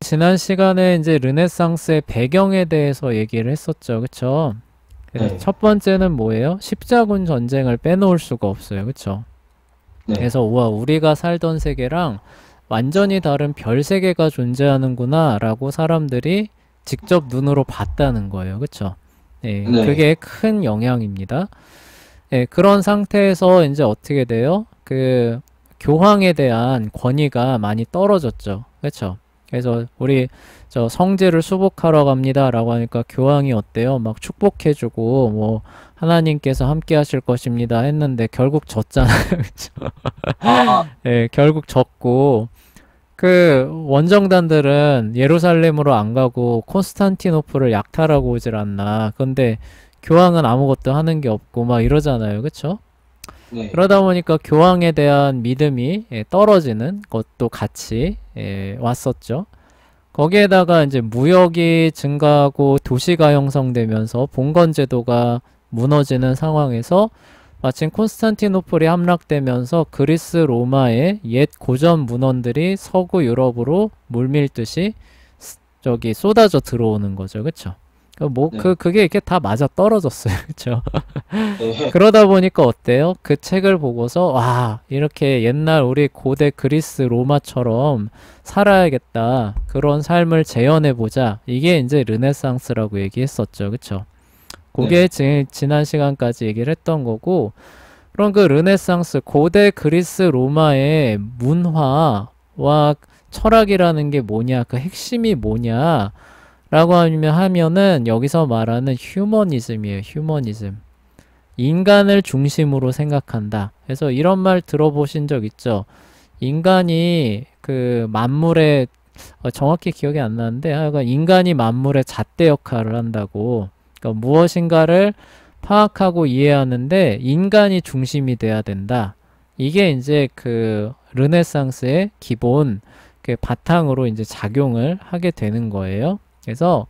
지난 시간에 이제 르네상스의 배경에 대해서 얘기를 했었죠. 그쵸? 그래서 네, 첫 번째는 뭐예요? 십자군 전쟁을 빼놓을 수가 없어요. 그쵸? 네, 그래서 우와, 우리가 살던 세계랑 완전히 다른 별 세계가 존재하는구나 라고 사람들이 직접 눈으로 봤다는 거예요. 그쵸? 예, 네, 그게 큰 영향입니다. 예, 그런 상태에서 이제 어떻게 돼요? 그 교황에 대한 권위가 많이 떨어졌죠. 그렇죠? 그래서 우리 저 성지를 수복하러 갑니다라고 하니까 교황이 어때요? 막 축복해주고 뭐 하나님께서 함께 하실 것입니다 했는데 결국 졌잖아요. 그렇죠? 아, 예, 결국 졌고 그 원정단들은 예루살렘으로 안 가고 콘스탄티노플을 약탈하고 오질 않나. 근데 교황은 아무것도 하는 게 없고 막 이러잖아요. 그쵸? 네, 그러다 보니까 교황에 대한 믿음이 떨어지는 것도 같이 왔었죠. 거기에다가 이제 무역이 증가하고 도시가 형성되면서 봉건 제도가 무너지는 상황에서 마침 콘스탄티노플이 함락되면서 그리스 로마의 옛 고전 문헌들이 서구 유럽으로 물밀듯이 저기 쏟아져 들어오는 거죠. 그쵸? 네, 그게 이렇게 다 맞아 떨어졌어요. 그쵸? 네, 그러다 보니까 어때요? 그 책을 보고서, 와, 이렇게 옛날 우리 고대 그리스 로마처럼 살아야겠다. 그런 삶을 재현해보자. 이게 이제 르네상스라고 얘기했었죠. 그쵸? 그게 네, 지난 시간까지 얘기를 했던 거고, 그럼 그 르네상스, 고대 그리스 로마의 문화와 철학이라는 게 뭐냐, 그 핵심이 뭐냐, 라고 하면은 여기서 말하는 휴머니즘이에요, 휴머니즘. 인간을 중심으로 생각한다. 그래서 이런 말 들어보신 적 있죠? 인간이 그 만물의 정확히 기억이 안 나는데 하여간 인간이 만물의 잣대 역할을 한다고. 그러니까 무엇인가를 파악하고 이해하는데 인간이 중심이 돼야 된다. 이게 이제 그 르네상스의 기본 그 바탕으로 이제 작용을 하게 되는 거예요. 그래서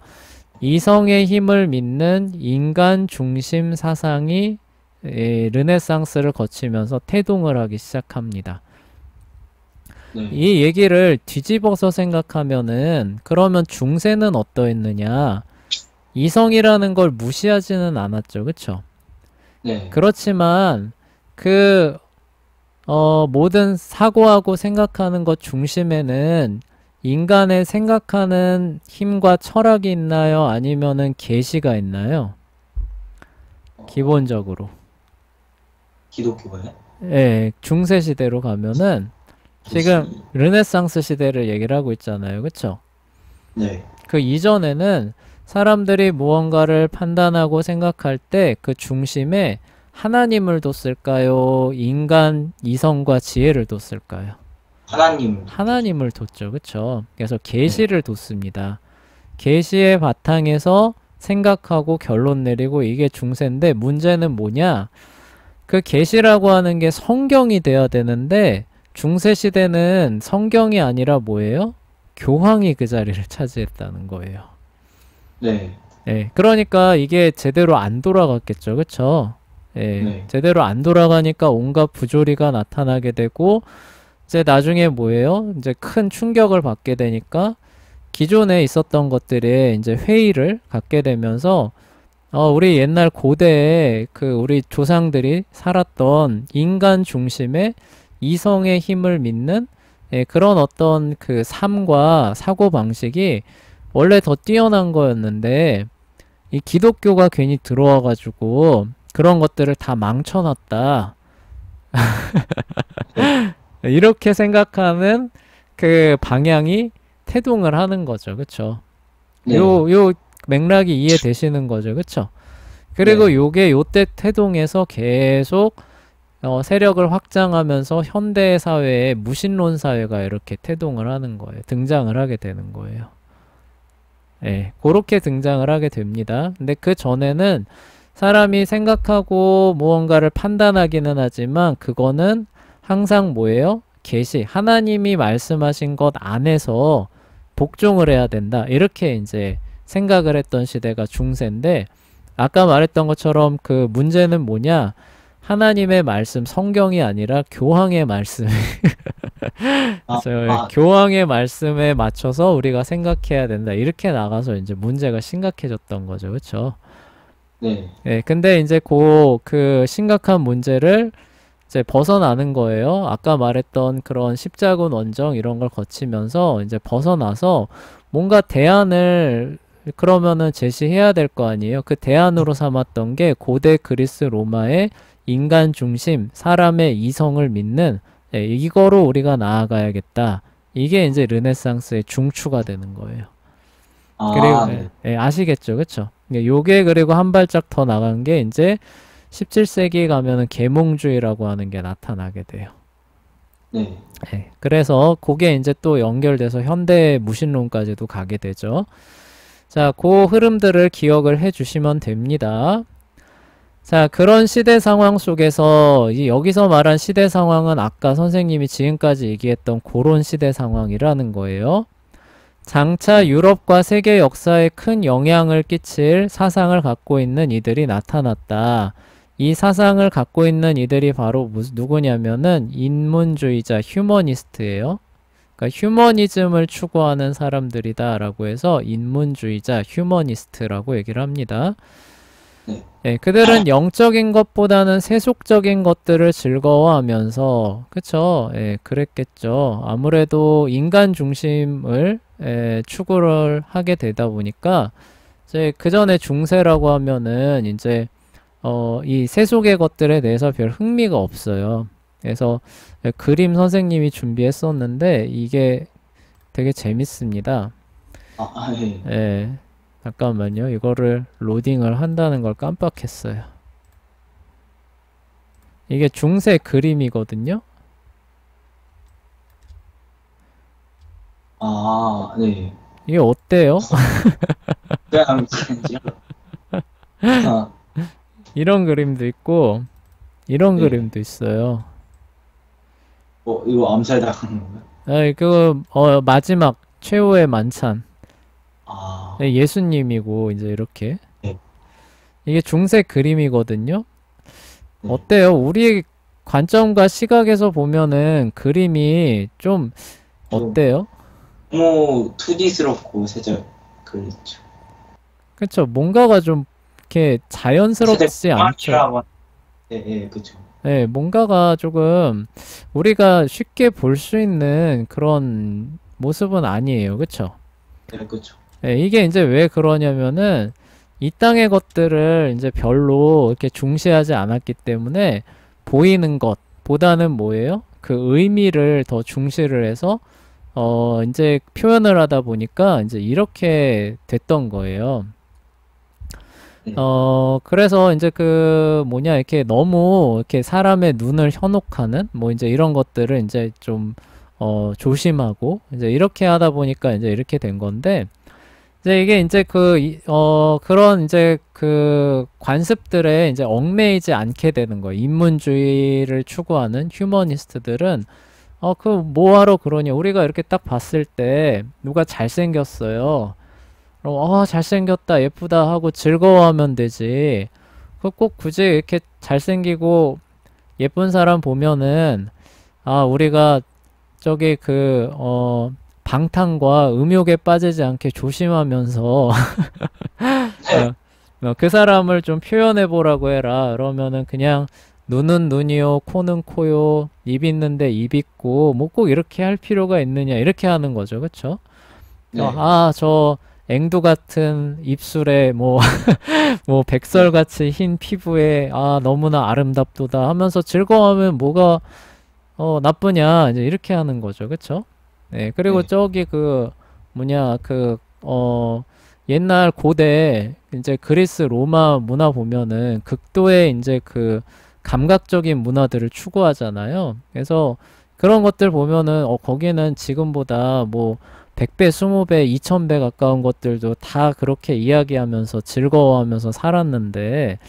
이성의 힘을 믿는 인간 중심 사상이 르네상스를 거치면서 태동을 하기 시작합니다. 네. 이 얘기를 뒤집어서 생각하면은 그러면 중세는 어떠했느냐? 이성이라는 걸 무시하지는 않았죠. 그쵸? 네. 그렇지만 그 모든 사고하고 생각하는 것 중심에는 인간의 생각하는 힘과 철학이 있나요? 아니면은 계시가 있나요? 어, 기본적으로. 기독교가요? 예, 중세 시대로 가면은 지금 계시. 르네상스 시대를 얘기를 하고 있잖아요. 그쵸? 네. 그 이전에는 사람들이 무언가를 판단하고 생각할 때 그 중심에 하나님을 뒀을까요? 인간 이성과 지혜를 뒀을까요? 하나님 도죠. 하나님을 뒀죠. 그쵸? 그래서 네, 계시를 뒀습니다. 계시의 바탕에서 생각하고 결론 내리고 이게 중세인데 문제는 뭐냐? 그 계시라고 하는 게 성경이 돼야 되는데 중세 시대는 성경이 아니라 뭐예요? 교황이 그 자리를 차지했다는 거예요. 네, 예, 그러니까 이게 제대로 안 돌아갔겠죠. 그쵸? 예, 네, 제대로 안 돌아가니까 온갖 부조리가 나타나게 되고 이제 나중에 뭐예요? 이제 큰 충격을 받게 되니까 기존에 있었던 것들에 이제 회의를 갖게 되면서 우리 옛날 고대에 그 우리 조상들이 살았던 인간 중심의 이성의 힘을 믿는 그런 어떤 그 삶과 사고 방식이 원래 더 뛰어난 거였는데 이 기독교가 괜히 들어와가지고 그런 것들을 다 망쳐놨다. 네, 이렇게 생각하는 그 방향이 태동을 하는 거죠. 그쵸? 네, 요 맥락이 이해되시는 거죠. 그쵸? 그리고 네. 요게 요때 태동에서 계속 세력을 확장하면서 현대 사회에 무신론 사회가 이렇게 태동을 하는 거예요. 등장을 하게 되는 거예요. 예, 그렇게 등장을 하게 됩니다. 근데 그 전에는 사람이 생각하고 무언가를 판단하기는 하지만 그거는 항상 뭐예요? 계시, 하나님이 말씀하신 것 안에서 복종을 해야 된다. 이렇게 이제 생각을 했던 시대가 중세인데 아까 말했던 것처럼 그 문제는 뭐냐? 하나님의 말씀, 성경이 아니라 교황의 말씀. 아, 그래서 교황의 말씀에 맞춰서 우리가 생각해야 된다. 이렇게 나가서 이제 문제가 심각해졌던 거죠. 그렇죠? 네. 네, 근데 이제 그 심각한 문제를 이제 벗어나는 거예요. 아까 말했던 그런 십자군 원정 이런 걸 거치면서 이제 벗어나서 뭔가 대안을 그러면은 제시해야 될 거 아니에요. 그 대안으로 삼았던 게 고대 그리스 로마의 인간 중심, 사람의 이성을 믿는 이거로 우리가 나아가야겠다. 이게 이제 르네상스의 중추가 되는 거예요. 그리고 네. 아시겠죠, 그렇죠? 요게 그리고 한 발짝 더 나간 게 이제 17세기에 가면은 계몽주의라고 하는 게 나타나게 돼요. 네. 그래서 그게 이제 또 연결돼서 현대 무신론까지도 가게 되죠. 자, 그 흐름들을 기억을 해 주시면 됩니다. 자, 그런 시대 상황 속에서 여기서 말한 시대 상황은 아까 선생님이 지금까지 얘기했던 그런 시대 상황이라는 거예요. 장차 유럽과 세계 역사에 큰 영향을 끼칠 사상을 갖고 있는 이들이 나타났다. 이 사상을 갖고 있는 이들이 바로 누구냐면은 인문주의자, 휴머니스트예요. 그러니까 휴머니즘을 추구하는 사람들이다 라고 해서 인문주의자, 휴머니스트라고 얘기를 합니다. 네, 그들은 영적인 것보다는 세속적인 것들을 즐거워하면서, 그쵸? 예, 그랬겠죠. 아무래도 인간 중심을 추구를 하게 되다 보니까, 이제 그 전에 중세라고 하면은 이제 이 세속의 것들에 대해서 별 흥미가 없어요. 그래서 그림 선생님이 준비했었는데 이게 되게 재밌습니다. 네. 예, 잠깐만요. 이거를 로딩을 한다는 걸 깜빡했어요. 이게 중세 그림이거든요. 네. 이게 어때요? 그냥 이런 그림도 있고 이런 그림도 있어요. 이거 암살당한 건가요? 그 마지막 최후의 만찬. 네. 예수님이고 이제 이렇게. 네. 이게 중세 그림이거든요. 네. 어때요? 우리 관점과 시각에서 보면은 그림이 좀 어때요? 너무 2D스럽고 살짝 그렇죠. 그쵸? 뭔가가 좀 이렇게 자연스럽지 않죠? 네, 그쵸. 네, 뭔가가 조금 우리가 쉽게 볼 수 있는 그런 모습은 아니에요. 그쵸? 네, 그쵸. 네, 이게 이제 왜 그러냐면은 이 땅의 것들을 이제 별로 이렇게 중시하지 않았기 때문에 보이는 것보다는 뭐예요? 그 의미를 더 중시를 해서 이제 표현을 하다 보니까 이제 이렇게 됐던 거예요. 네. 그래서 이제 이렇게 너무 이렇게 사람의 눈을 현혹하는 뭐 이제 이런 것들을 이제 좀 조심하고 이제 이렇게 하다 보니까 이제 이렇게 된 건데 이제 이게 이제 그런 이제 그 관습들에 이제 얽매이지 않게 되는 거예요. 인문주의를 추구하는 휴머니스트들은 뭐하러 그러냐. 우리가 이렇게 딱 봤을 때 누가 잘생겼어요. 그럼 잘생겼다, 예쁘다 하고 즐거워하면 되지. 꼭 굳이 이렇게 잘생기고 예쁜 사람 보면은 우리가 저기 방탕과 음욕에 빠지지 않게 조심하면서 그 사람을 좀 표현해 보라고 해라. 그러면은 그냥 눈은 눈이요, 코는 코요, 입 있는데 입 있고 뭐 꼭 이렇게 할 필요가 있느냐 이렇게 하는 거죠, 그쵸? 네. 저 앵두 같은 입술에 뭐 백설같이 흰 피부에 너무나 아름답도다 하면서 즐거워하면 뭐가 나쁘냐 이제 이렇게 하는 거죠, 그쵸? 네, 그리고 네. 저기 옛날 고대 이제 그리스 로마 문화 보면은 극도의 이제 감각적인 문화들을 추구하잖아요. 그래서 그런 것들 보면은 거기는 지금보다 뭐 100배, 20배, 2000배 가까운 것들도 다 그렇게 이야기하면서 즐거워하면서 살았는데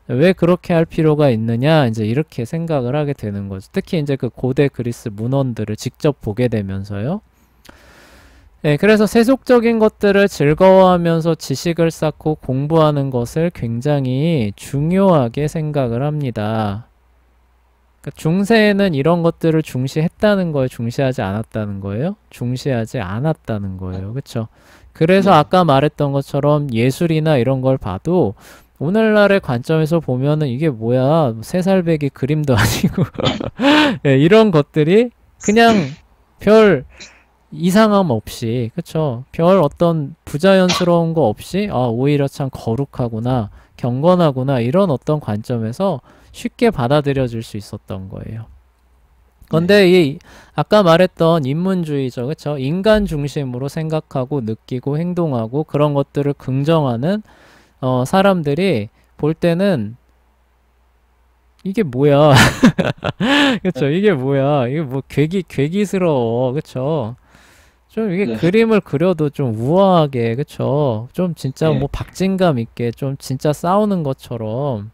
왜 그렇게 할 필요가 있느냐 이제 이렇게 생각을 하게 되는 거죠. 특히 이제 그 고대 그리스 문헌들을 직접 보게 되면서요. 네, 그래서 세속적인 것들을 즐거워하면서 지식을 쌓고 공부하는 것을 굉장히 중요하게 생각을 합니다. 그러니까 중세에는 이런 것들을 중시했다는 거예요? 중시하지 않았다는 거예요? 중시하지 않았다는 거예요. 그쵸? 그래서 네. 아까 말했던 것처럼 예술이나 이런 걸 봐도 오늘날의 관점에서 보면은 이게 뭐야? 3살배기 그림도 아니고 예, 이런 것들이 그냥 별 이상함 없이, 그쵸? 별 어떤 부자연스러운 거 없이, 아, 오히려 참 거룩하구나, 경건하구나, 이런 어떤 관점에서 쉽게 받아들여질 수 있었던 거예요. 네. 근데 이, 아까 말했던 인문주의죠, 그쵸? 인간 중심으로 생각하고 느끼고 행동하고 그런 것들을 긍정하는, 사람들이 볼 때는 이게 뭐야, 그쵸? 이게 뭐야, 이게 뭐 괴기스러워, 그쵸? 좀 이게 네. 그림을 그려도 좀 우아하게, 그쵸? 좀 진짜 뭐 네. 박진감 있게 좀 진짜 싸우는 것처럼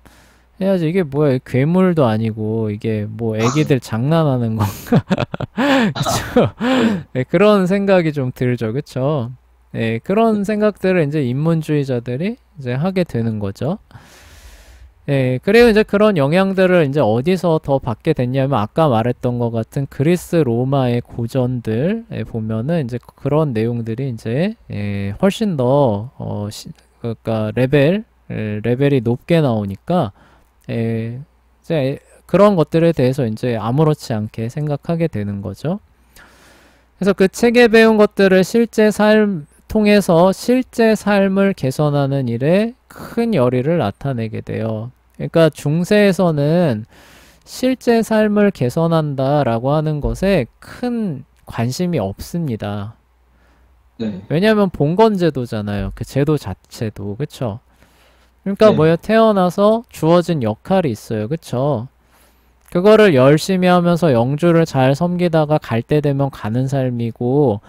해야지. 이게 뭐야? 이게 괴물도 아니고 이게 뭐 애기들 장난하는 거, 그쵸? 네. 네, 그런 생각이 좀 들죠, 그쵸? 네, 그런 생각들을 이제 인문주의자들이 이제 하게 되는 거죠. 예, 그리고 이제 그런 영향들을 이제 어디서 더 받게 됐냐면 아까 말했던 것 같은 그리스 로마의 고전들에 보면은 이제 그런 내용들이 이제 훨씬 더 그러니까 레벨이 높게 나오니까 이제 그런 것들에 대해서 이제 아무렇지 않게 생각하게 되는 거죠. 그래서 그 책에 배운 것들을 실제 삶 통해서 실제 삶을 개선하는 일에 큰 열의를 나타내게 돼요. 그러니까 중세에서는 실제 삶을 개선한다라고 하는 것에 큰 관심이 없습니다. 네. 왜냐하면 봉건제도잖아요. 그 제도 자체도. 그쵸? 그러니까 네. 뭐예요? 태어나서 주어진 역할이 있어요. 그쵸? 그거를 열심히 하면서 영주를 잘 섬기다가 갈 때 되면 가는 삶이고,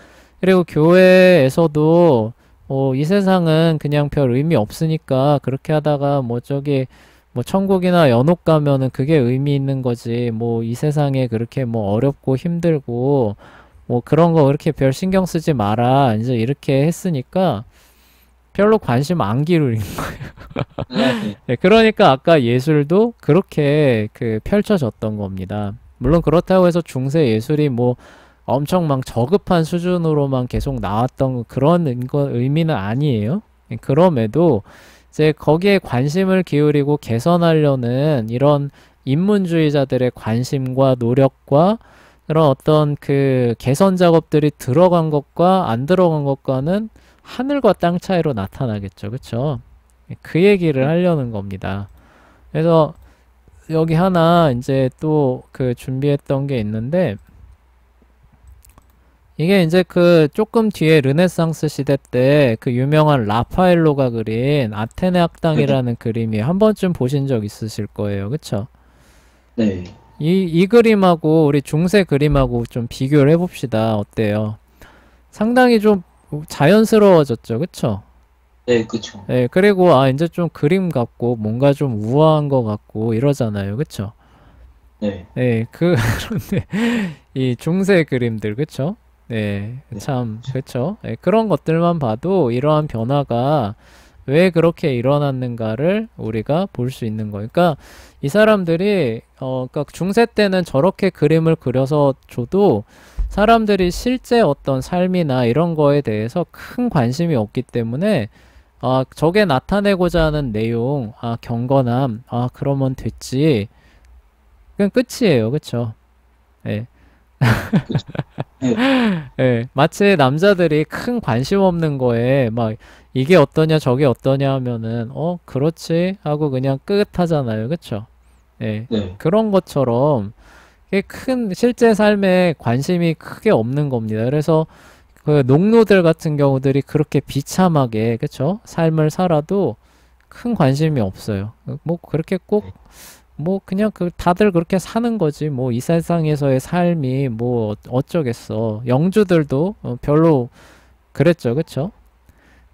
그리고 교회에서도 이 세상은 그냥 별 의미 없으니까 그렇게 하다가 뭐 저기 뭐 천국이나 연옥 가면은 그게 의미 있는 거지. 뭐 이 세상에 그렇게 뭐 어렵고 힘들고 뭐 그런 거 그렇게 별 신경 쓰지 마라. 이제 이렇게 했으니까 별로 관심 안 기울인 네. 네, 그러니까 아까 예술도 그렇게 그 펼쳐졌던 겁니다. 물론 그렇다고 해서 중세 예술이 뭐 엄청 막 저급한 수준으로만 계속 나왔던 그런 의미는 아니에요. 그럼에도 이제 거기에 관심을 기울이고 개선하려는 이런 인문주의자들의 관심과 노력과 그런 어떤 그 개선 작업들이 들어간 것과 안 들어간 것과는 하늘과 땅 차이로 나타나겠죠. 그쵸? 그 얘기를 하려는 겁니다. 그래서 여기 하나 이제 또 그 준비했던 게 있는데 이게 이제 그 조금 뒤에 르네상스 시대 때 그 유명한 라파엘로가 그린 아테네 네. 학당이라는 그림이 한 번쯤 보신 적 있으실 거예요. 그쵸? 네. 이 그림하고 우리 중세 그림하고 좀 비교를 해봅시다. 어때요? 상당히 좀 자연스러워졌죠. 그쵸? 네. 그쵸. 예, 그리고 아 이제 좀 그림 같고 뭔가 좀 우아한 것 같고 이러잖아요. 그쵸? 네. 예, 그런데 이 중세 그림들 그쵸? 네, 네. 참 그쵸? 예, 그런 것들만 봐도 이러한 변화가 왜 그렇게 일어났는가를 우리가 볼 수 있는 거예요. 그러니까 이 사람들이 그러니까 중세 때는 저렇게 그림을 그려서 줘도 사람들이 실제 어떤 삶이나 이런 거에 대해서 큰 관심이 없기 때문에 아, 저게 나타내고자 하는 내용, 아, 경건함, 아, 그러면 됐지. 그냥 끝이에요. 그쵸? 예. 그쵸. 네. 예. 마치 남자들이 큰 관심 없는 거에 막 이게 어떠냐, 저게 어떠냐 하면은, 그렇지. 하고 그냥 끝 하잖아요. 그쵸? 예. 네. 그런 것처럼 이게 큰 실제 삶에 관심이 크게 없는 겁니다. 그래서 그 농노들 같은 경우들이 그렇게 비참하게, 그쵸? 삶을 살아도 큰 관심이 없어요. 뭐 그렇게 꼭 뭐 그냥 그 다들 그렇게 사는 거지. 뭐 이 세상에서의 삶이 뭐 어쩌겠어. 영주들도 별로 그랬죠. 그쵸?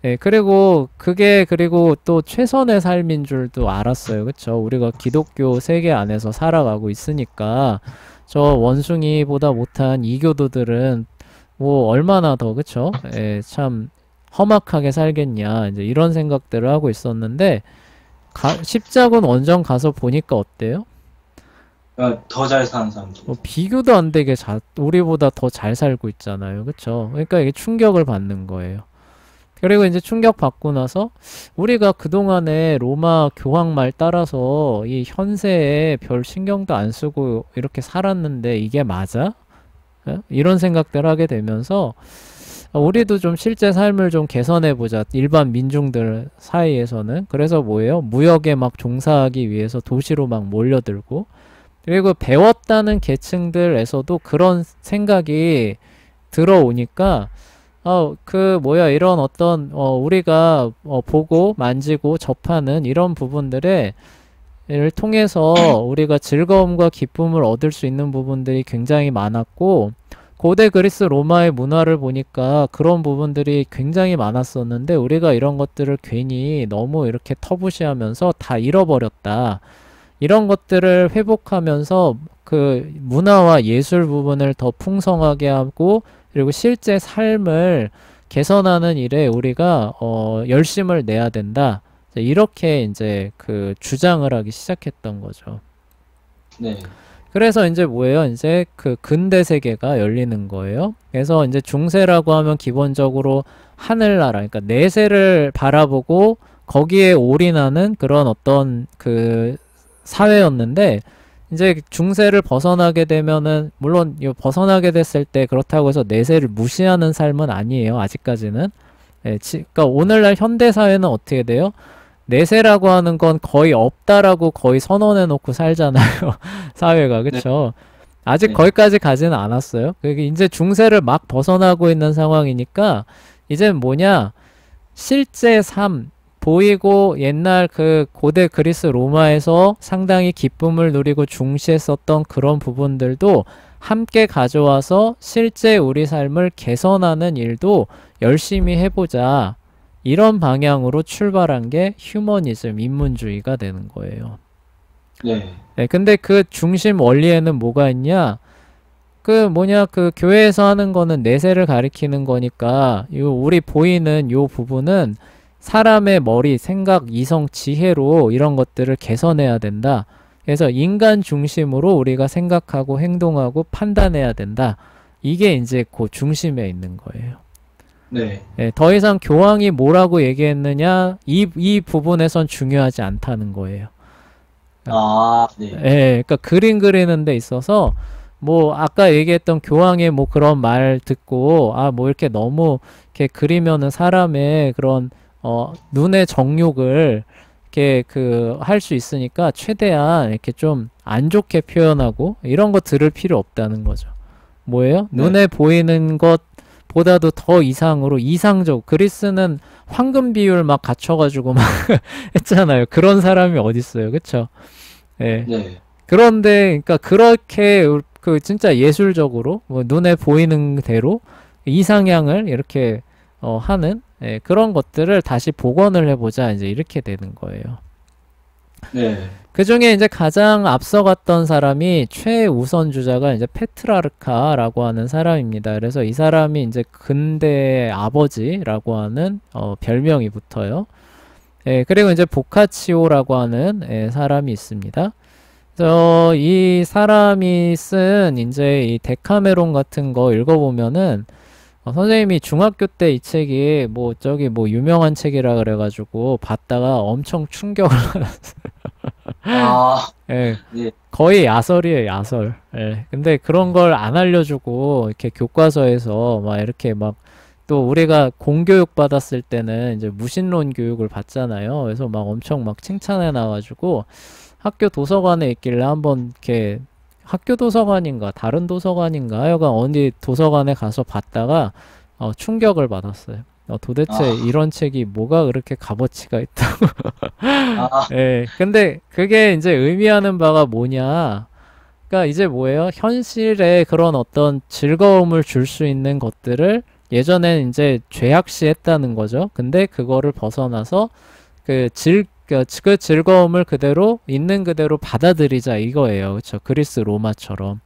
예, 그리고 그게 그리고 또 최선의 삶인 줄도 알았어요. 그쵸? 우리가 기독교 세계 안에서 살아가고 있으니까 저 원숭이보다 못한 이교도들은 뭐 얼마나 더 그쵸? 예, 참 험악하게 살겠냐. 이제 이런 생각들을 하고 있었는데 십자군 원정 가서 보니까 어때요? 더 잘 사는 사람들. 뭐 비교도 안 되게 우리보다 더 잘 살고 있잖아요. 그쵸? 그러니까 이게 충격을 받는 거예요. 그리고 이제 충격받고 나서 우리가 그동안에 로마 교황 말 따라서 이 현세에 별 신경도 안 쓰고 이렇게 살았는데 이게 맞아? 예? 이런 생각들 하게 되면서 우리도 좀 실제 삶을 좀 개선해보자. 일반 민중들 사이에서는. 그래서 뭐예요? 무역에 막 종사하기 위해서 도시로 막 몰려들고 그리고 배웠다는 계층들에서도 그런 생각이 들어오니까 이런 어떤 우리가 보고 만지고 접하는 이런 부분들에 를 통해서 우리가 즐거움과 기쁨을 얻을 수 있는 부분들이 굉장히 많았고 고대 그리스 로마의 문화를 보니까 그런 부분들이 굉장히 많았었는데 우리가 이런 것들을 괜히 너무 이렇게 터부시하면서 다 잃어버렸다. 이런 것들을 회복하면서 그 문화와 예술 부분을 더 풍성하게 하고 그리고 실제 삶을 개선하는 일에 우리가 열심을 내야 된다. 이렇게 이제 그 주장을 하기 시작했던 거죠. 네. 그래서 이제 뭐예요? 이제 그 근대 세계가 열리는 거예요. 그래서 이제 중세라고 하면 기본적으로 하늘나라, 그러니까 내세를 바라보고 거기에 올인하는 그런 어떤 그 사회였는데 이제 중세를 벗어나게 되면은 물론 벗어나게 됐을 때 그렇다고 해서 내세를 무시하는 삶은 아니에요. 아직까지는. 예, 그러니까 오늘날 현대 사회는 어떻게 돼요? 내세라고 하는 건 거의 없다라고 거의 선언해 놓고 살잖아요. 사회가. 네. 그쵸? 아직 네. 거기까지 가지는 않았어요. 그게 이제 중세를 막 벗어나고 있는 상황이니까 이제 뭐냐? 실제 삶 보이고 옛날 그 고대 그리스 로마에서 상당히 기쁨을 누리고 중시했었던 그런 부분들도 함께 가져와서 실제 우리 삶을 개선하는 일도 열심히 해보자. 이런 방향으로 출발한 게 휴머니즘, 인문주의가 되는 거예요. 네. 네, 근데 그 중심 원리에는 뭐가 있냐? 그 교회에서 하는 거는 내세를 가리키는 거니까, 우리 보이는 요 부분은 사람의 머리, 생각, 이성, 지혜로 이런 것들을 개선해야 된다. 그래서 인간 중심으로 우리가 생각하고 행동하고 판단해야 된다. 이게 이제 그 중심에 있는 거예요. 네. 예, 더 이상 교황이 뭐라고 얘기했느냐, 이 부분에선 중요하지 않다는 거예요. 네. 예, 그러니까 그림 그리는 데 있어서, 뭐, 아까 얘기했던 교황의 뭐 그런 말 듣고, 뭐 이렇게 너무 이렇게 그리면은 사람의 그런, 눈의 정욕을 이렇게 할 수 있으니까 최대한 이렇게 좀 안 좋게 표현하고, 이런 거 들을 필요 없다는 거죠. 뭐예요? 네. 눈에 보이는 것, 보다도 더 이상으로 이상적 그리스는 황금 비율 막 갖춰가지고 막 했잖아요. 그런 사람이 어딨어요, 그쵸? 예. 네. 그런데 그러니까 그렇게 그 진짜 예술적으로 뭐 눈에 보이는 대로 이상향을 이렇게 하는 그런 것들을 다시 복원을 해보자 이제 이렇게 되는 거예요. 네. 그 중에 이제 가장 앞서갔던 사람이 최우선 주자가 이제 페트라르카라고 하는 사람입니다. 그래서 이 사람이 이제 근대의 아버지라고 하는 별명이 붙어요. 그리고 이제 보카치오라고 하는 사람이 있습니다. 그래서 이 사람이 쓴 이제 이 데카메론 같은 거 읽어보면은 선생님이 중학교 때 이 책이 뭐 유명한 책이라 그래가지고 봤다가 엄청 충격을 예, 네. 거의 야설이에요, 야설. 예. 근데 그런 걸 안 알려주고, 이렇게 교과서에서 막 이렇게 막, 또 우리가 공교육 받았을 때는 이제 무신론 교육을 받잖아요. 그래서 막 엄청 막 칭찬해 놔가지고, 학교 도서관에 있길래 한번 이렇게, 학교 도서관인가, 다른 도서관인가, 하여간 어디 도서관에 가서 봤다가, 충격을 받았어요. 도대체 이런 책이 뭐가 그렇게 값어치가 있다고. 예, 근데 그게 이제 의미하는 바가 뭐냐. 그러니까 이제 뭐예요? 현실에 그런 어떤 즐거움을 줄 수 있는 것들을 예전에는 이제 죄악시했다는 거죠. 근데 그거를 벗어나서 그 즐거움을 그대로 있는 그대로 받아들이자 이거예요. 그렇죠? 그리스 로마처럼.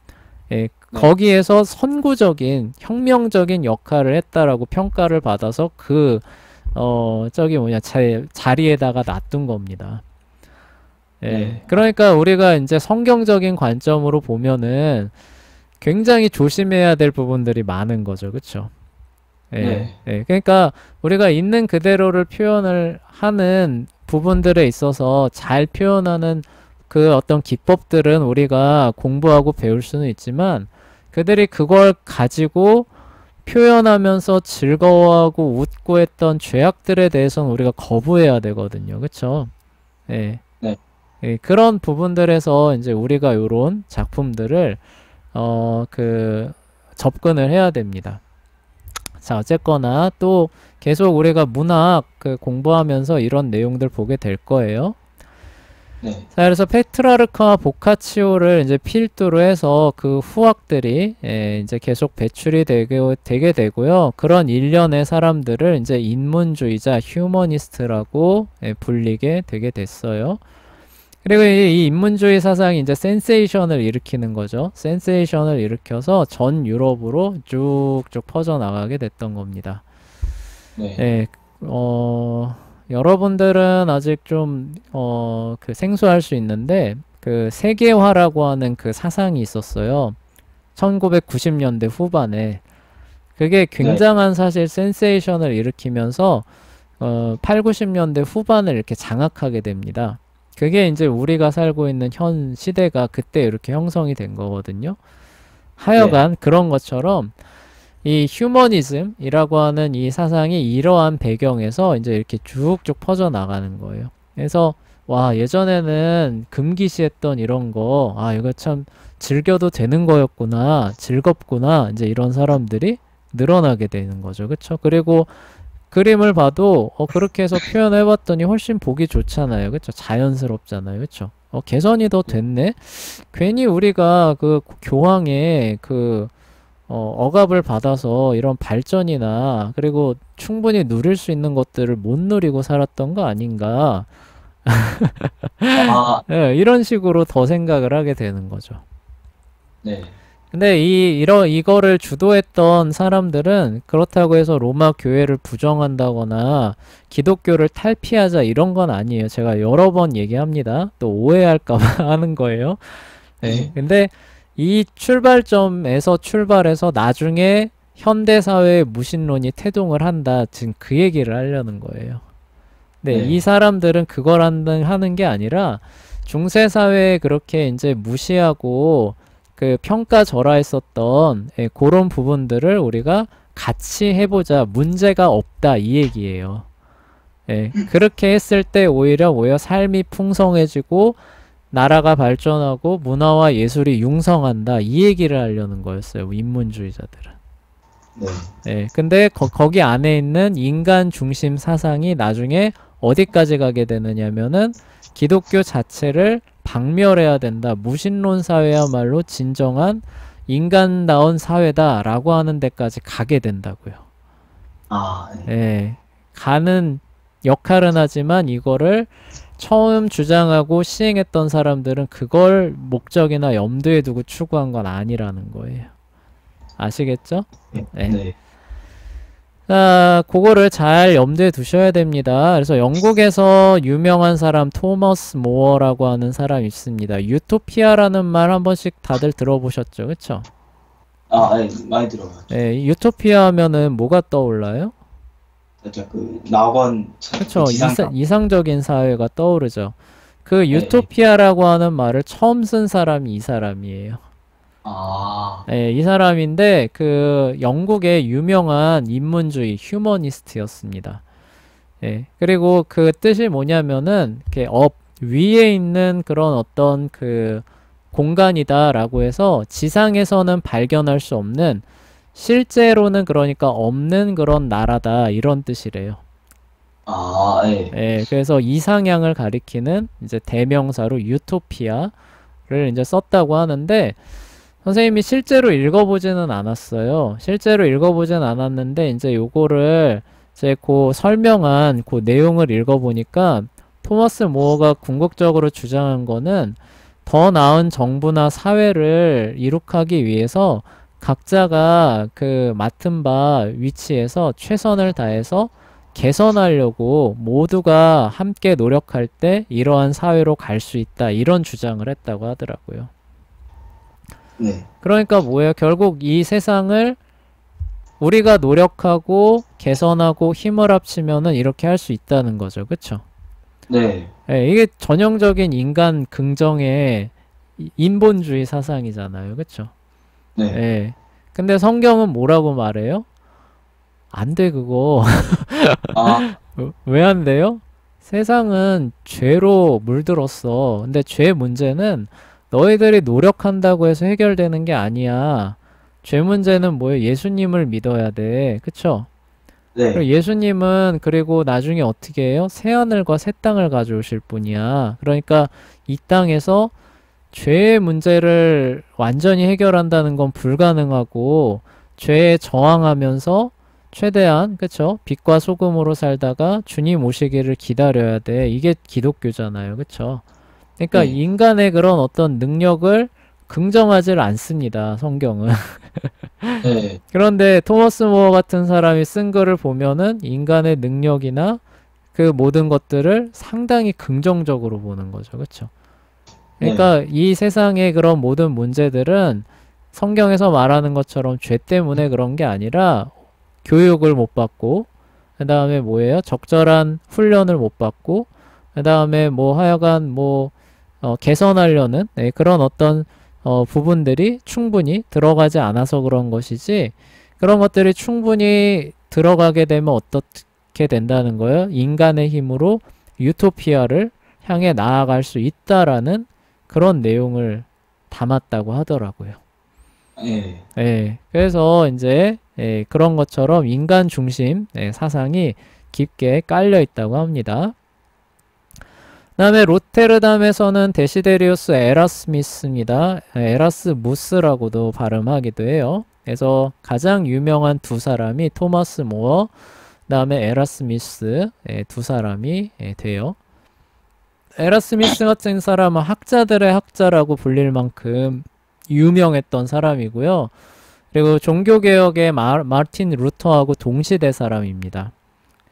예, 네. 거기에서 선구적인 혁명적인 역할을 했다라고 평가를 받아서 자리에다가 놔둔 겁니다. 예. 네. 그러니까 우리가 이제 성경적인 관점으로 보면은 굉장히 조심해야 될 부분들이 많은 거죠. 그쵸? 예. 네. 예. 그러니까 우리가 있는 그대로를 표현을 하는 부분들에 있어서 잘 표현하는 그 어떤 기법들은 우리가 공부하고 배울 수는 있지만 그들이 그걸 가지고 표현하면서 즐거워하고 웃고 했던 죄악들에 대해서는 우리가 거부해야 되거든요. 그쵸? 예. 네. 예, 그런 부분들에서 이제 우리가 요런 작품들을 그 접근을 해야 됩니다. 자, 어쨌거나 또 계속 우리가 문학 그 공부하면서 이런 내용들 보게 될 거예요. 네. 자, 그래서 페트라르카와 보카치오를 이제 필두로 해서 그 후학들이 이제 계속 배출이 되게 되고요. 그런 일련의 사람들을 이제 인문주의자, 휴머니스트라고 불리게 되게 됐어요. 그리고 이 인문주의 사상이 이제 센세이션을 일으키는 거죠. 센세이션을 일으켜서 전 유럽으로 쭉쭉 퍼져나가게 됐던 겁니다. 네. 예, 여러분들은 아직 좀, 그 생소할 수 있는데, 그 세계화라고 하는 그 사상이 있었어요. 1990년대 후반에. 그게 네. 굉장한 사실 센세이션을 일으키면서, 8, 90년대 후반을 이렇게 장악하게 됩니다. 그게 이제 우리가 살고 있는 현 시대가 그때 이렇게 형성이 된 거거든요. 네. 하여간 그런 것처럼 이 휴머니즘이라고 하는 이 사상이 이러한 배경에서 이제 이렇게 쭉쭉 퍼져나가는 거예요. 그래서 와, 예전에는 금기시했던 이런 거, 아, 이거 참 즐겨도 되는 거였구나, 즐겁구나, 이제 이런 사람들이 늘어나게 되는 거죠. 그쵸? 그리고 그림을 봐도 그렇게 해서 표현해봤더니 훨씬 보기 좋잖아요. 그쵸? 자연스럽잖아요. 그쵸? 개선이 더 됐네? 괜히 우리가 그 교황의 그 억압을 받아서 이런 발전이나 그리고 충분히 누릴 수 있는 것들을 못 누리고 살았던 거 아닌가. 아, 예, 이런 식으로 더 생각을 하게 되는 거죠. 네. 근데 이거를 주도했던 사람들은 그렇다고 해서 로마 교회를 부정한다거나 기독교를 탈피하자 이런 건 아니에요. 제가 여러 번 얘기합니다. 또 오해할까 봐 하는 거예요. 네. 네. 근데 이 출발점에서 출발해서 나중에 현대사회의 무신론이 태동을 한다. 지금 그 얘기를 하려는 거예요. 네, 이 네. 사람들은 그걸 하는 게 아니라 중세사회에 그렇게 이제 무시하고 그 평가절하했었던 그런 부분들을 우리가 같이 해보자. 문제가 없다. 이 얘기예요. 예, 그렇게 했을 때 오히려 삶이 풍성해지고 나라가 발전하고 문화와 예술이 융성한다. 이 얘기를 하려는 거였어요. 인문주의자들은. 네. 예, 근데 거기 안에 있는 인간 중심 사상이 나중에 어디까지 가게 되느냐면은 기독교 자체를 박멸해야 된다. 무신론 사회야말로 진정한 인간다운 사회다라고 하는 데까지 가게 된다고요. 아, 네. 예, 가는 역할은 하지만 이거를 처음 주장하고 시행했던 사람들은 그걸 목적이나 염두에 두고 추구한 건 아니라는 거예요. 아시겠죠? 네. 네. 네. 자, 그거를 잘 염두에 두셔야 됩니다. 그래서 영국에서 유명한 사람 토머스 모어라고 하는 사람이 있습니다. 유토피아라는 말 한 번씩 다들 들어보셨죠? 그쵸? 아, 네. 많이 들어가죠. 네, 유토피아 하면은 뭐가 떠올라요? 살짝 그 낙원 그쵸? 지상파. 이상적인 사회가 떠오르죠. 그 네. 유토피아라고 하는 말을 처음 쓴 사람이 이 사람이에요. 아, 네, 이 사람인데 그 영국의 유명한 인문주의 휴머니스트였습니다. 예. 그리고 그 뜻이 뭐냐면은 이렇게 위에 있는 그런 어떤 그 공간이다라고 해서 지상에서는 발견할 수 없는 실제로는 그러니까 없는 그런 나라다 이런 뜻이래요. 아, 네. 예. 그래서 이상향을 가리키는 이제 대명사로 유토피아를 이제 썼다고 하는데 선생님이 실제로 읽어보지는 않았어요. 실제로 읽어보진 않았는데 이제 요거를 이제 그 설명한 그 내용을 읽어보니까 토마스 모어가 궁극적으로 주장한 거는 더 나은 정부나 사회를 이룩하기 위해서 각자가 그 맡은 바 위치에서 최선을 다해서 개선하려고 모두가 함께 노력할 때 이러한 사회로 갈 수 있다. 이런 주장을 했다고 하더라고요. 네. 그러니까 뭐예요? 결국 이 세상을 우리가 노력하고 개선하고 힘을 합치면은 이렇게 할 수 있다는 거죠. 그쵸? 네. 예, 이게 전형적인 인간 긍정의 인본주의 사상이잖아요. 그쵸? 네. 예. 근데 성경은 뭐라고 말해요? 안 돼, 그거. 아, 왜 안 돼요? 세상은 죄로 물들었어. 근데 죄 문제는 너희들이 노력한다고 해서 해결되는 게 아니야. 죄 문제는 뭐예요? 예수님을 믿어야 돼. 그쵸? 그리고 네. 예수님은 그리고 나중에 어떻게 해요? 새하늘과 새 땅을 가져오실 분이야. 그러니까 이 땅에서 죄의 문제를 완전히 해결한다는 건 불가능하고 죄에 저항하면서 최대한 그쵸? 빛과 소금으로 살다가 주님 오시기를 기다려야 돼. 이게 기독교잖아요. 그쵸? 그러니까 네. 인간의 그런 어떤 능력을 긍정하지 않습니다. 성경은. 네. 그런데 토머스 모어 같은 사람이 쓴 글을 보면은 인간의 능력이나 그 모든 것들을 상당히 긍정적으로 보는 거죠. 그쵸? 네. 그러니까 이 세상의 그런 모든 문제들은 성경에서 말하는 것처럼 죄 때문에 그런 게 아니라 교육을 못 받고, 그 다음에 뭐예요? 적절한 훈련을 못 받고, 그 다음에 뭐 하여간 뭐, 개선하려는 네, 그런 어떤 부분들이 충분히 들어가지 않아서 그런 것이지, 그런 것들이 충분히 들어가게 되면 어떻게 된다는 거예요? 인간의 힘으로 유토피아를 향해 나아갈 수 있다라는 그런 내용을 담았다고 하더라고요. 네. 예, 그래서 이제 예, 그런 것처럼 인간 중심 예, 사상이 깊게 깔려 있다고 합니다. 그다음에 로테르담에서는 데시데리우스 에라스미스입니다. 예, 에라스무스라고도 발음하기도 해요. 그래서 가장 유명한 두 사람이 토마스 모어, 그다음에 에라스미스 예, 두 사람이 예, 돼요. 에라스미스 같은 사람은 학자들의 학자라고 불릴 만큼 유명했던 사람이고요. 그리고 종교개혁의 마르틴 루터하고 동시대 사람입니다.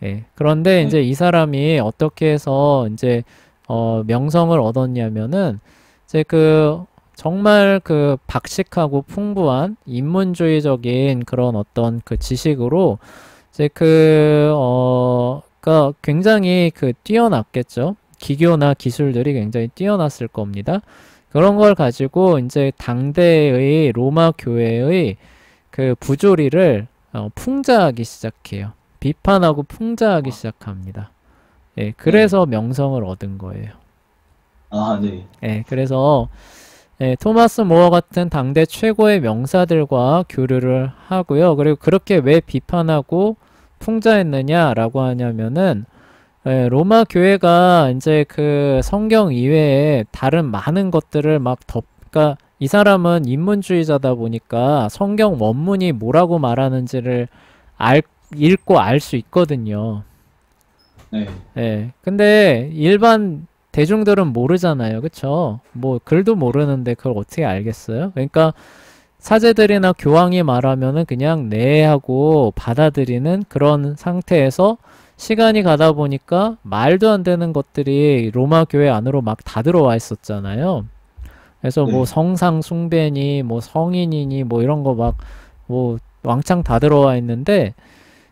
예. 그런데 네. 이제 이 사람이 어떻게 해서 이제 명성을 얻었냐면은 이제 그 정말 그 박식하고 풍부한 인문주의적인 그런 어떤 그 지식으로 이제 그러니까 굉장히 그 뛰어났겠죠. 기교나 기술들이 굉장히 뛰어났을 겁니다. 그런 걸 가지고 이제 당대의 로마 교회의 그 부조리를 풍자하기 시작해요. 비판하고 풍자하기 시작합니다. 예, 네. 그래서 명성을 얻은 거예요. 아, 네. 예, 그래서 예, 토마스 모어 같은 당대 최고의 명사들과 교류를 하고요. 그리고 그렇게 왜 비판하고 풍자했느냐라고 하냐면은 예, 로마 교회가 이제 그 성경 이외에 다른 많은 것들을 그러니까 이 사람은 인문주의자다 보니까 성경 원문이 뭐라고 말하는지를 알, 읽고 알 수 있거든요. 네. 예. 근데 일반 대중들은 모르잖아요. 그쵸? 뭐 글도 모르는데 그걸 어떻게 알겠어요? 그러니까 사제들이나 교황이 말하면은 그냥 네 하고 받아들이는 그런 상태에서 시간이 가다 보니까 말도 안 되는 것들이 로마 교회 안으로 막 다 들어와 있었잖아요. 그래서 뭐 네. 성상 숭배니 뭐 성인이니 뭐 이런 거 막 뭐 왕창 다 들어와 있는데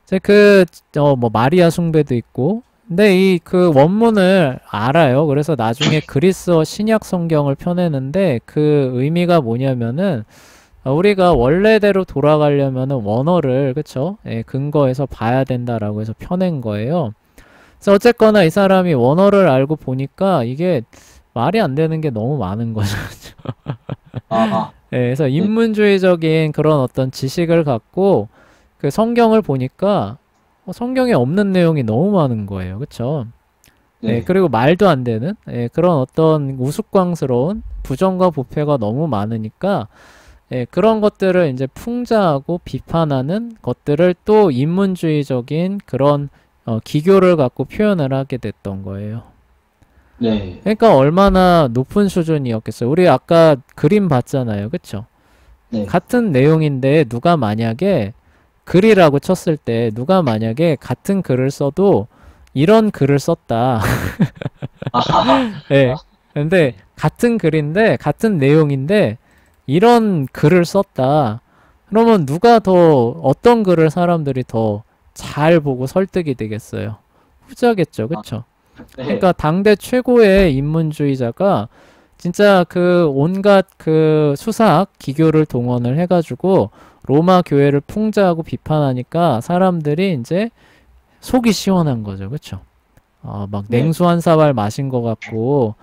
이제 뭐 마리아 숭배도 있고 근데 이 그 원문을 알아요. 그래서 나중에 그리스어 신약 성경을 펴내는데 그 의미가 뭐냐면은 우리가 원래대로 돌아가려면은 원어를 그쵸? 예, 근거해서 봐야 된다라고 해서 펴낸 거예요. 그래서 어쨌거나 이 사람이 원어를 알고 보니까 이게 말이 안 되는 게 너무 많은 거죠. 아, 예, 그래서 네. 인문주의적인 그런 어떤 지식을 갖고 그 성경을 보니까 성경에 없는 내용이 너무 많은 거예요. 그쵸? 예, 네. 그리고 말도 안 되는 예, 그런 어떤 우스꽝스러운 부정과 부패가 너무 많으니까 예, 그런 것들을 이제 풍자하고 비판하는 것들을 또 인문주의적인 그런 기교를 갖고 표현을 하게 됐던 거예요. 네. 그러니까 얼마나 높은 수준이었겠어요. 우리 아까 그림 봤잖아요. 그쵸? 네. 같은 내용인데 누가 만약에 글이라고 쳤을 때 누가 만약에 같은 글을 써도 이런 글을 썼다. 예. 근데 같은 글인데 같은 내용인데 이런 글을 썼다. 그러면 누가 더 어떤 글을 사람들이 더 잘 보고 설득이 되겠어요? 후자겠죠. 그쵸? 네. 그러니까 당대 최고의 인문주의자가 진짜 그 온갖 그 수사학 기교를 동원을 해가지고 로마 교회를 풍자하고 비판하니까 사람들이 이제 속이 시원한 거죠. 그쵸? 막 네. 냉수 한 사발 마신 것 같고,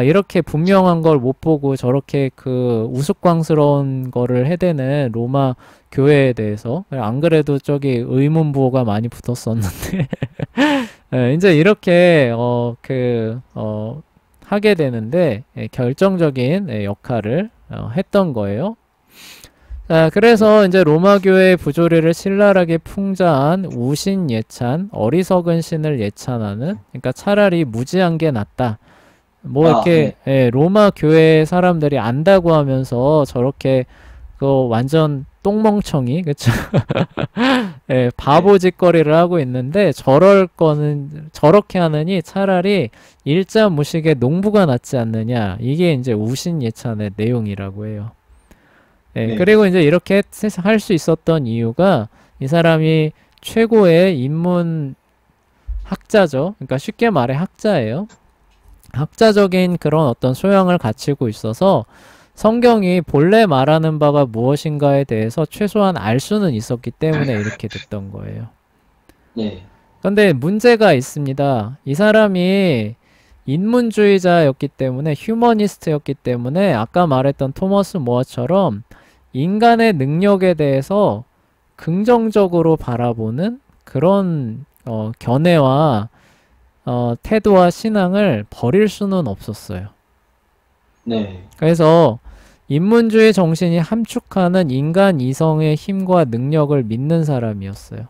이렇게 분명한 걸 못 보고 저렇게 그 우스꽝스러운 거를 해대는 로마 교회에 대해서, 안 그래도 저기 의문부호가 많이 붙었었는데, 예, 이제 이렇게, 하게 되는데, 결정적인 역할을 했던 거예요. 자, 그래서 이제 로마 교회의 부조리를 신랄하게 풍자한 우신 예찬, 어리석은 신을 예찬하는, 그러니까 차라리 무지한 게 낫다. 뭐 이렇게 로마 교회 사람들이 안다고 하면서 저렇게 그 완전 똥멍청이, 그쵸? 바보 짓거리를 하고 있는데 저럴 거는 저렇게 하느니 차라리 일자 무식의 농부가 낫지 않느냐. 이게 이제 우신 예찬의 내용이라고 해요. 그리고 이제 이렇게 할 수 있었던 이유가 이 사람이 최고의 인문 학자죠. 그러니까 쉽게 말해 학자예요. 학자적인 그런 어떤 소양을 갖추고 있어서 성경이 본래 말하는 바가 무엇인가에 대해서 최소한 알 수는 있었기 때문에 이렇게 됐던 거예요. 네. 그런데 문제가 있습니다. 이 사람이 인문주의자였기 때문에 휴머니스트였기 때문에 아까 말했던 토머스 모어처럼 인간의 능력에 대해서 긍정적으로 바라보는 그런 견해와 태도와 신앙을 버릴 수는 없었어요. 네. 그래서 인문주의 정신이 함축하는 인간 이성의 힘과 능력을 믿는 사람이었어요.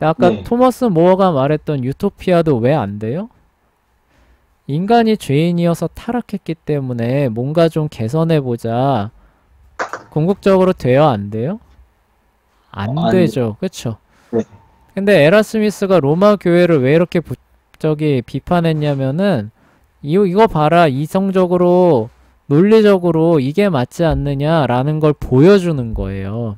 아까 네. 토머스 모어가 말했던 유토피아도 왜 안 돼요? 인간이 죄인이어서 타락했기 때문에 뭔가 좀 개선해보자. 궁극적으로 돼요? 안 돼요? 안 안 되죠. 그쵸? 네. 근데 에라스미스가 로마 교회를 왜 이렇게 비판했냐면은 이거 봐라. 이성적으로 논리적으로 이게 맞지 않느냐라는 걸 보여주는 거예요.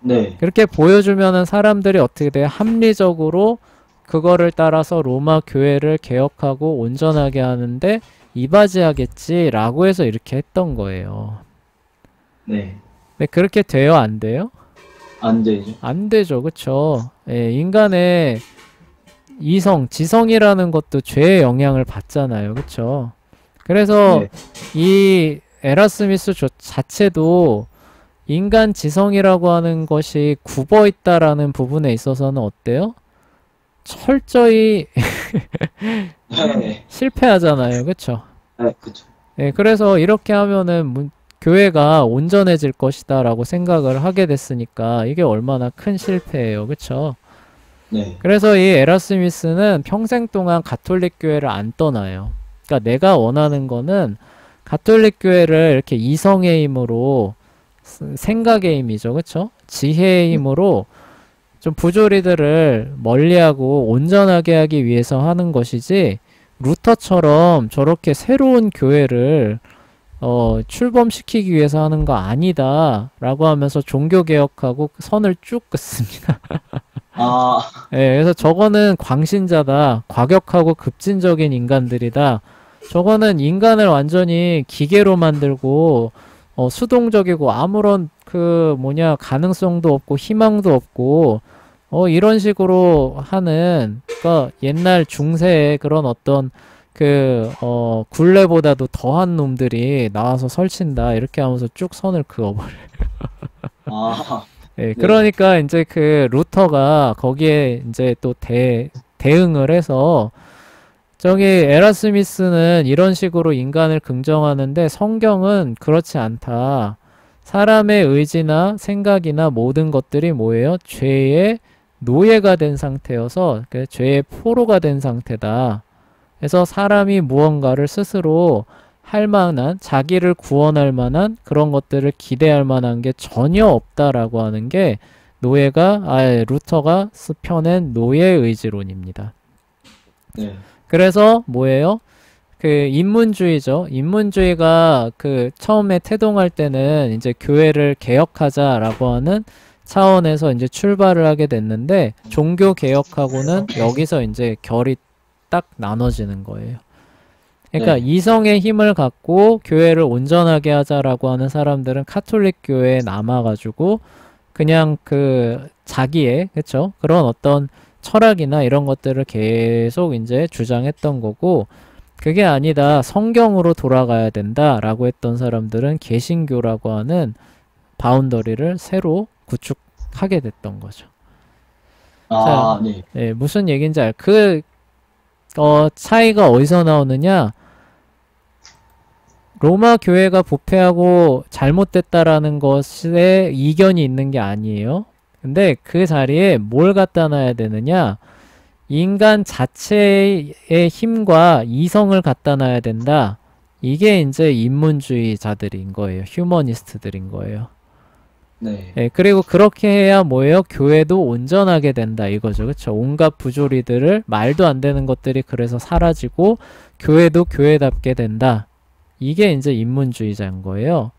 네. 그렇게 보여주면은 사람들이 어떻게 돼요? 합리적으로 그거를 따라서 로마 교회를 개혁하고 온전하게 하는데 이바지하겠지라고 해서 이렇게 했던 거예요. 네. 근데 그렇게 돼요? 안 돼요? 안 되죠. 안 되죠. 그쵸? 예, 인간의 이성, 지성이라는 것도 죄의 영향을 받잖아요. 그쵸? 그래서 네. 이 에라스미스 자체도 인간 지성이라고 하는 것이 굽어 있다라는 부분에 있어서는 어때요? 철저히 네. 실패하잖아요. 그쵸? 네. 그쵸. 예, 그래서 이렇게 하면은 교회가 온전해질 것이다 라고 생각을 하게 됐으니까 이게 얼마나 큰 실패예요. 그쵸? 네. 그래서 이 에라스미스는 평생 동안 가톨릭 교회를 안 떠나요. 그러니까 내가 원하는 거는 가톨릭 교회를 이렇게 이성의 힘으로 생각의 힘이죠. 그쵸? 지혜의 힘으로 좀 부조리들을 멀리하고 온전하게 하기 위해서 하는 것이지 루터처럼 저렇게 새로운 교회를 출범시키기 위해서 하는 거 아니다 라고 하면서 종교개혁하고 선을 쭉 긋습니다. 예, 그래서 저거는 광신자다. 과격하고 급진적인 인간들이다. 저거는 인간을 완전히 기계로 만들고 수동적이고 아무런 가능성도 없고 희망도 없고 이런 식으로 하는 그러니까 옛날 중세의 그런 어떤 굴레보다도 더한 놈들이 나와서 설친다. 이렇게 하면서 쭉 선을 그어버려요. 예, 그러니까 이제 루터가 거기에 이제 또 대응을 해서 저기 에라스미스는 이런 식으로 인간을 긍정하는데 성경은 그렇지 않다. 사람의 의지나 생각이나 모든 것들이 뭐예요? 죄의 노예가 된 상태여서 죄의 포로가 된 상태다. 그래서 사람이 무언가를 스스로 할 만한, 자기를 구원할 만한 그런 것들을 기대할 만한 게 전혀 없다라고 하는 게 루터가 펴낸 노예 의지론입니다. 네. 그래서 뭐예요? 그 인문주의죠. 인문주의가 그 처음에 태동할 때는 이제 교회를 개혁하자라고 하는 차원에서 이제 출발을 하게 됐는데 종교 개혁하고는 여기서 이제 결이 딱 나눠지는 거예요. 그러니까 네. 이성의 힘을 갖고 교회를 온전하게 하자라고 하는 사람들은 카톨릭 교회에 남아가지고 그냥 그 자기의 그쵸? 그런 어떤 철학이나 이런 것들을 계속 이제 주장했던 거고 그게 아니다. 성경으로 돌아가야 된다라고 했던 사람들은 개신교라고 하는 바운더리를 새로 구축하게 됐던 거죠. 자, 아, 네. 예, 무슨 얘기인지 차이가 어디서 나오느냐? 로마 교회가 부패하고 잘못됐다라는 것에 이견이 있는 게 아니에요. 근데 그 자리에 뭘 갖다 놔야 되느냐? 인간 자체의 힘과 이성을 갖다 놔야 된다. 이게 이제 인문주의자들인 거예요. 휴머니스트들인 거예요. 네. 예, 그리고 그렇게 해야 뭐예요? 교회도 온전하게 된다 이거죠. 그쵸? 온갖 부조리들을 말도 안 되는 것들이 그래서 사라지고 교회도 교회답게 된다. 이게 이제 인문주의자인 거예요.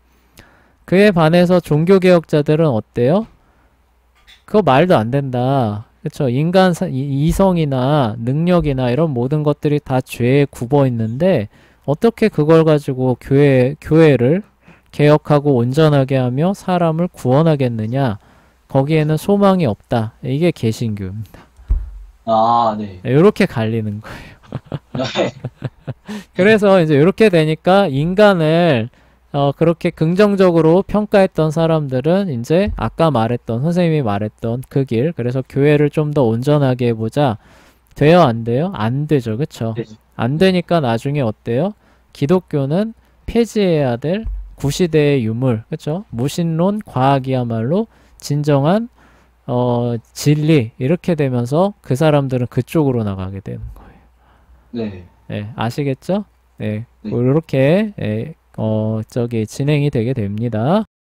그에 반해서 종교개혁자들은 어때요? 그거 말도 안 된다. 그쵸? 이성이나 능력이나 이런 모든 것들이 다 죄에 굽어 있는데 어떻게 그걸 가지고 교회를 개혁하고 온전하게 하며 사람을 구원하겠느냐? 거기에는 소망이 없다. 이게 개신교입니다. 아, 네. 이렇게 갈리는 거예요. 네. 그래서 이제 이렇게 되니까 인간을 그렇게 긍정적으로 평가했던 사람들은 이제 아까 말했던 선생님이 말했던 그 길, 그래서 교회를 좀 더 온전하게 해보자. 돼요? 안 돼요? 안 되죠. 그쵸? 네. 안 되니까 나중에 어때요? 기독교는 폐지해야 될 구시대의 유물, 그쵸? 무신론, 과학이야말로 진정한 진리 이렇게 되면서 그 사람들은 그쪽으로 나가게 되는 거예요. 네. 네, 아시겠죠? 네, 네. 이렇게 진행이 되게 됩니다.